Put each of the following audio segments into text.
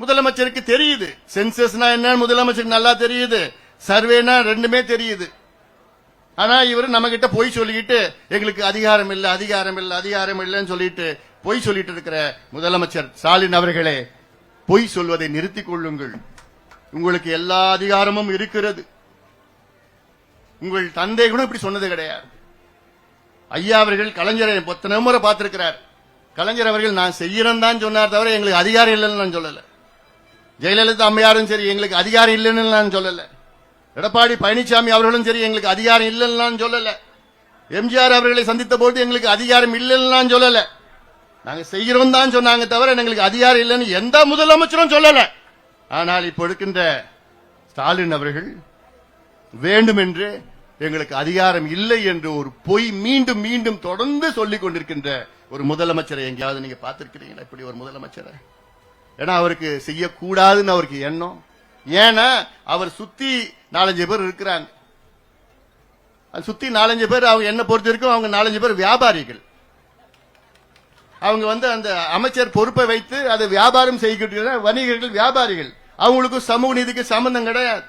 முதலமைச்சருக்கு தெரியுது. சென்சஸ்னா என்ன முதலமைச்சருக்கு நல்லா தெரியுது. சர்வேனா ரெண்டுமே தெரியுது. ஆனா இவர் நம்ம கிட்ட பொய் சொல்லிக்கிட்டு எங்களுக்கு அதிகாரம் இல்ல அதிகாரம் இல்ல அதிகாரம் இல்லன்னு சொல்லிட்டு பொய் சொல்லிட்டு இருக்கிற முதலமைச்சர் ஸ்டாலின் அவர்களே, பொய் சொல்வதை நிறுத்திக் கொள்ளுங்கள். உங்களுக்கு எல்லா அதிகாரமும் இருக்கிறது. உங்கள் தந்தை கூட இப்படி சொன்னது கிடையாது. ஐயா அவர்கள் கலைஞரை எத்தனை முறை பார்த்திருக்கிறார். கலைஞர் அவர்கள் நான் செய்யறேன் தான் சொன்னார் தவிர எங்களுக்கு அதிகாரம் இல்லைன்னு நான் சொல்லல. ஜெயலலிதா அம்மையாரும் சரி எங்களுக்கு அதிகாரம் இல்லைன்னு நான் சொல்லல. எடப்பாடி பழனிசாமி அவர்களும் சரி எங்களுக்கு அதிகாரம் இல்லைன்னு நான் சொல்லல. எம்ஜிஆர் அவர்களை சந்தித்த போது எங்களுக்கு அதிகாரம் இல்லைன்னு நான் சொல்லல. நாங்க செய்கிறோம் தான் சொன்னாங்க தவிர எங்களுக்கு அதிகாரம் இல்லைன்னு எந்த முதலமைச்சரும் சொல்லல. ஆனால் இப்ப இருக்கின்ற ஸ்டாலின் அவர்கள் வேண்டுமென்று எங்களுக்கு அதிகாரம் இல்லை என்று ஒரு பொய் மீண்டும் மீண்டும் தொடர்ந்து சொல்லிக் கொண்டிருக்கின்ற ஒரு முதலமைச்சரை எங்கேயாவது நீங்க பார்த்திருக்கிறீங்களா? இப்படி ஒரு முதலமைச்சரை? ஏன்னா அவருக்கு செய்யக்கூடாதுன்னு அவருக்கு எண்ணம். ஏன்னா அவர் சுத்தி 4-5 பேர் இருக்கிறாங்க. சுத்தி 4-5 பேர் அவங்க என்ன பொறுத்த வரைக்கும் அவங்க 4-5 பேர் வியாபாரிகள். அவங்க அந்த அமைச்சர் பொறுப்பை வைத்து அதை வியாபாரம் செய்கின்ற வணிகர்கள், வியாபாரிகள். அவங்களுக்கு சமூக நீதிக்கு சம்பந்தம் கிடையாது.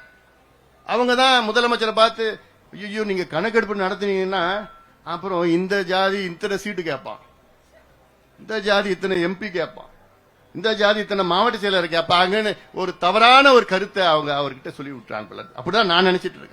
அவங்க தான் முதலமைச்சரை பார்த்து ஐயோ நீங்க கணக்கெடுப்பு நடத்தினீங்கன்னா அப்புறம் இந்த ஜாதி இத்தனை சீட்டு கேட்பான், இந்த ஜாதி இத்தனை எம்பி கேட்பான், இந்த ஜாதி இத்தனை மாவட்ட செயலர் கேட்பாங்கன்னு ஒரு தவறான ஒரு கருத்தை அவங்க அவர்கிட்ட சொல்லி விட்டுறாங்க. அப்படிதான் நான் நினைச்சிட்டு இருக்கேன்.